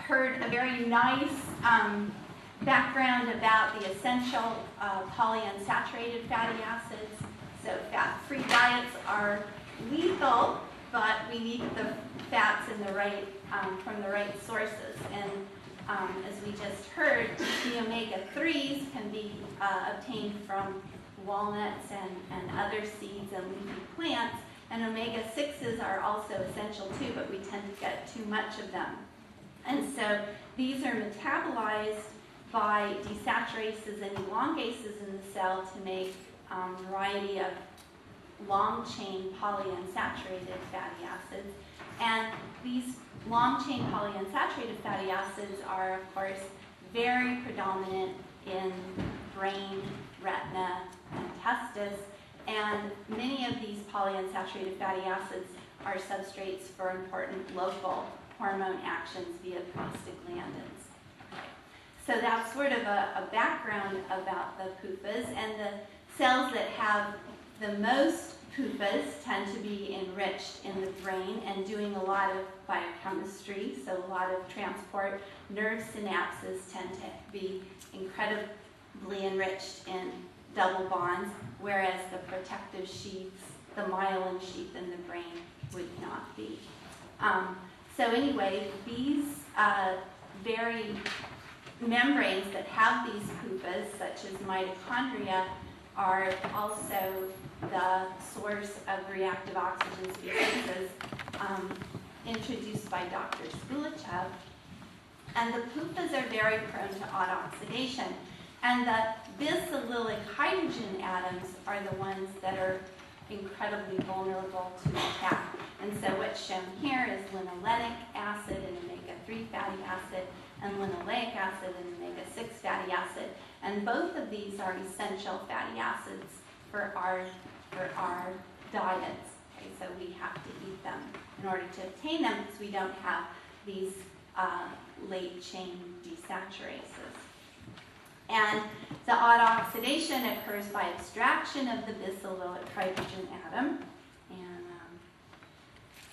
heard a very nice background about the essential polyunsaturated fatty acids. So fat-free diets are lethal, but we need the fats in the right, from the right sources. And as we just heard, the omega-3s can be obtained from walnuts and other seeds and leafy plants. And omega-6s are also essential too, but we tend to get too much of them. And so these are metabolized by desaturases and elongases in the cell to make a variety of long-chain polyunsaturated fatty acids. And these long-chain polyunsaturated fatty acids are, of course, very predominant in brain, retina, and testis. And many of these polyunsaturated fatty acids are substrates for important local hormone actions via prostaglandins. Okay. So that's sort of a background about the PUFAs. And the cells that have the most PUFAs tend to be enriched in the brain and doing a lot of biochemistry, so a lot of transport. Nerve synapses tend to be incredibly enriched in double bonds, whereas the protective sheaths, the myelin sheath in the brain, would not be. So anyway, these very membranes that have these PUFAs, such as mitochondria, are also the source of reactive oxygen species introduced by Dr. Skulichev. And the PUFAs are very prone to autooxidation. And the bisallylic hydrogen atoms are the ones that are incredibly vulnerable to attack. And so what's shown here is linoleic acid and omega-3 fatty acid, and linoleic acid and omega-6 fatty acid. And both of these are essential fatty acids for our diets. Okay, so we have to eat them in order to obtain them because we don't have these late chain desaturases. And the autooxidation occurs by abstraction of the bisallylic hydrogen atom. And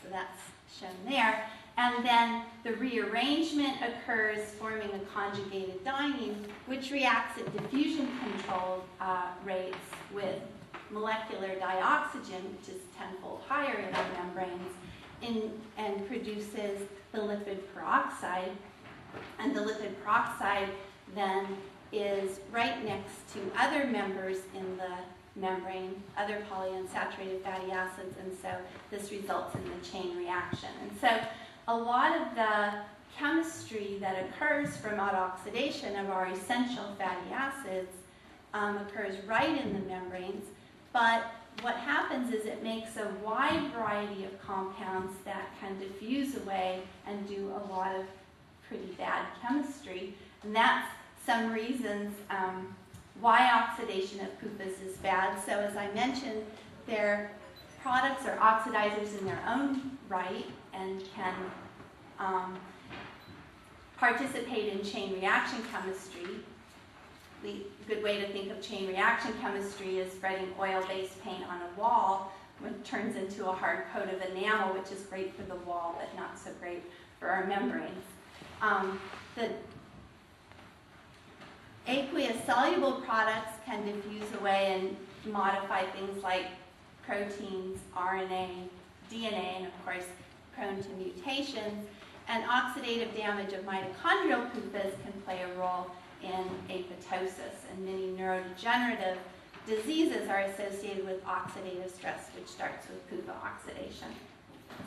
so that's shown there. And then the rearrangement occurs forming a conjugated diene, which reacts at diffusion control rates with molecular dioxygen, which is tenfold higher in our membranes, and produces the lipid peroxide. And the lipid peroxide then is right next to other members in the membrane, other polyunsaturated fatty acids, and so this results in the chain reaction. And so a lot of the chemistry that occurs from autooxidation of our essential fatty acids occurs right in the membranes, but what happens is it makes a wide variety of compounds that can diffuse away and do a lot of pretty bad chemistry, and that's some reasons why oxidation of PUFAs is bad. So as I mentioned, their products are oxidizers in their own right and can participate in chain reaction chemistry. A good way to think of chain reaction chemistry is spreading oil-based paint on a wall, which turns into a hard coat of enamel, which is great for the wall, but not so great for our membranes. The aqueous soluble products can diffuse away and modify things like proteins, RNA, DNA, and of course prone to mutations. And oxidative damage of mitochondrial PUFAs can play a role in apoptosis, and many neurodegenerative diseases are associated with oxidative stress, which starts with PUFA oxidation.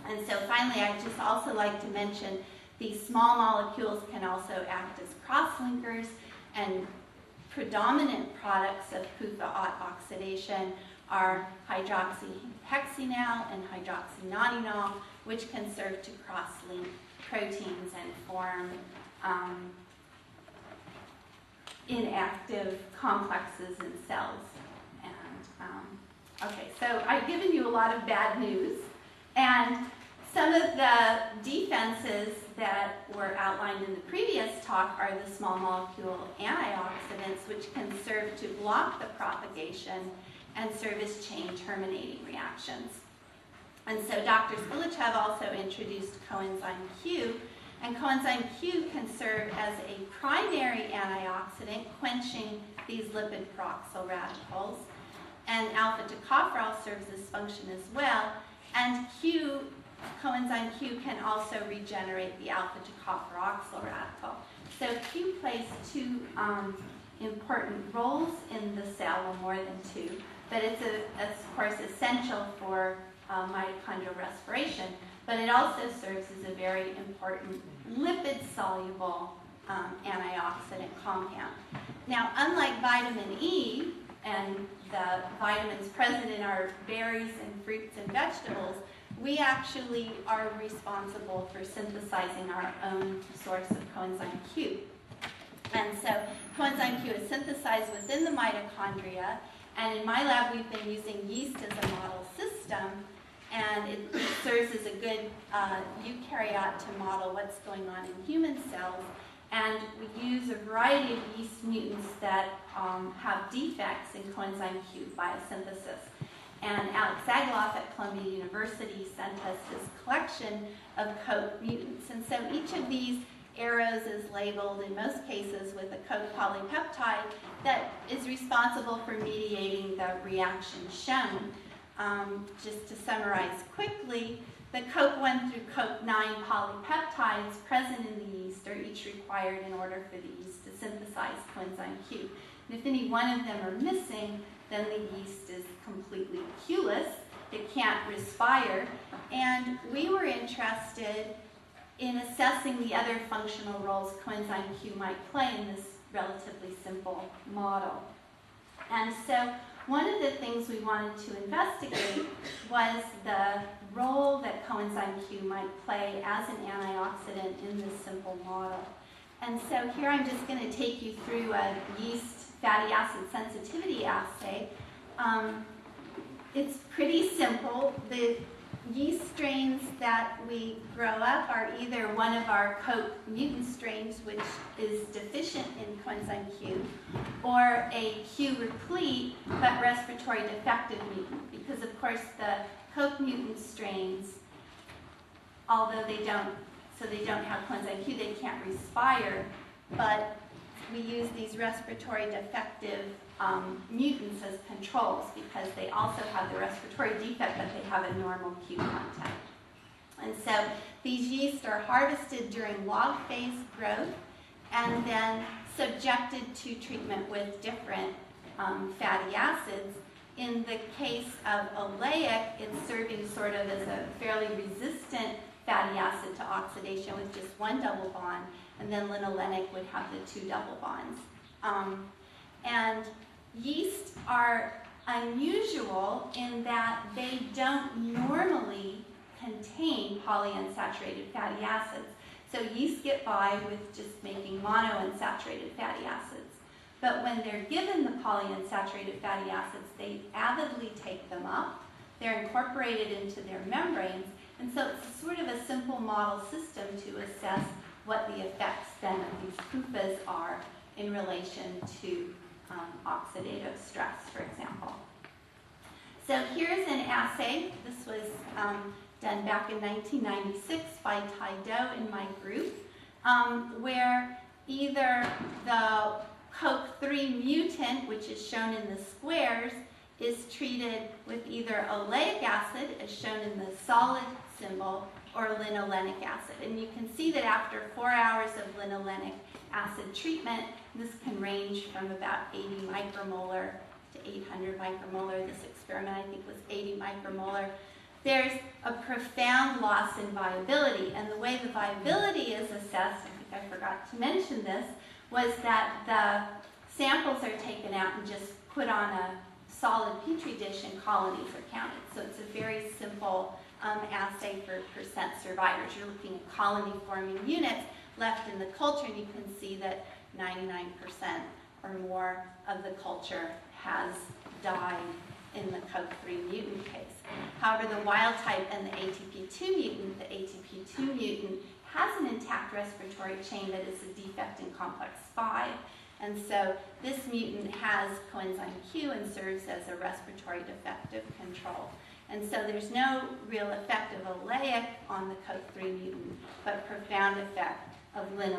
And so finally, I'd just also like to mention these small molecules can also act as cross-linkers, and predominant products of PUFA oxidation are hydroxyhexenal and hydroxynonenal, which can serve to cross-link proteins and form inactive complexes in cells. And okay, so I've given you a lot of bad news, and some of the defenses that were outlined in the previous talk are the small molecule antioxidants, which can serve to block the propagation and serve as chain terminating reactions. And so Dr. Skulichev also introduced coenzyme Q, And coenzyme Q can serve as a primary antioxidant, quenching these lipid peroxyl radicals. And alpha tocopherol serves this function as well. And coenzyme Q can also regenerate the alpha tocopheroxyl radical. So Q plays two important roles in the cell, or more than two, but it's of course essential for mitochondrial respiration, but it also serves as a very important lipid-soluble antioxidant compound. Now, unlike vitamin E and the vitamins present in our berries and fruits and vegetables, we actually are responsible for synthesizing our own source of coenzyme Q. And so coenzyme Q is synthesized within the mitochondria, and in my lab we've been using yeast as a model system, and it serves as a good eukaryote to model what's going on in human cells. And we use a variety of yeast mutants that have defects in coenzyme Q biosynthesis. And Alex Zagaloff at Columbia University sent us this collection of coat mutants. And so each of these arrows is labeled, in most cases, with a coat polypeptide that is responsible for mediating the reaction shown. Just to summarize quickly, the coat 1 through coat 9 polypeptides present in the yeast are each required in order for the yeast to synthesize coenzyme Q. And if any one of them are missing, then the yeast is completely Q-less. It can't respire. And we were interested in assessing the other functional roles coenzyme Q might play in this relatively simple model. And so one of the things we wanted to investigate was the role that coenzyme Q might play as an antioxidant in this simple model. And so here I'm just going to take you through a yeast fatty acid sensitivity assay. It's pretty simple. The yeast strains that we grow up are either one of our coat mutant strains, which is deficient in coenzyme Q, or a Q replete but respiratory defective mutant, because of course the coat mutant strains, although they don't have coenzyme Q, they can't respire, but we use these respiratory defective mutants as controls because they also have the respiratory defect, but they have a normal Q content. And so these yeast are harvested during log phase growth and then subjected to treatment with different fatty acids. In the case of oleic, it's serving sort of as a fairly resistant fatty acid to oxidation with just one double bond, and then linolenic would have the two double bonds. And yeast are unusual in that they don't normally contain polyunsaturated fatty acids. So yeast get by with just making monounsaturated fatty acids. But when they're given the polyunsaturated fatty acids, they avidly take them up. They're incorporated into their membranes. And so it's sort of a simple model system to assess what the effects then of these PUFAs are in relation to oxidative stress, for example. So here's an assay. This was done back in 1996 by Tai Do in my group, where either the COQ3 mutant, which is shown in the squares, is treated with either oleic acid, as shown in the solid symbol, or linolenic acid. And you can see that after 4 hours of linolenic acid treatment, this can range from about 80 micromolar to 800 micromolar. This experiment, I think, was 80 micromolar. There's a profound loss in viability. And the way the viability is assessed, I think I forgot to mention this, was that the samples are taken out and just put on a solid petri dish and colonies are counted. So it's a very simple assay for percent survivors. You're looking at colony-forming units left in the culture, and you can see that 99% or more of the culture has died in the COQ3 mutant case. However, the wild type and the ATP2 mutant, the ATP2 mutant has an intact respiratory chain that is a defect in complex 5. And so this mutant has coenzyme Q and serves as a respiratory defective control. And so there's no real effect of oleic on the COQ3 mutant, but profound effect of linolenic.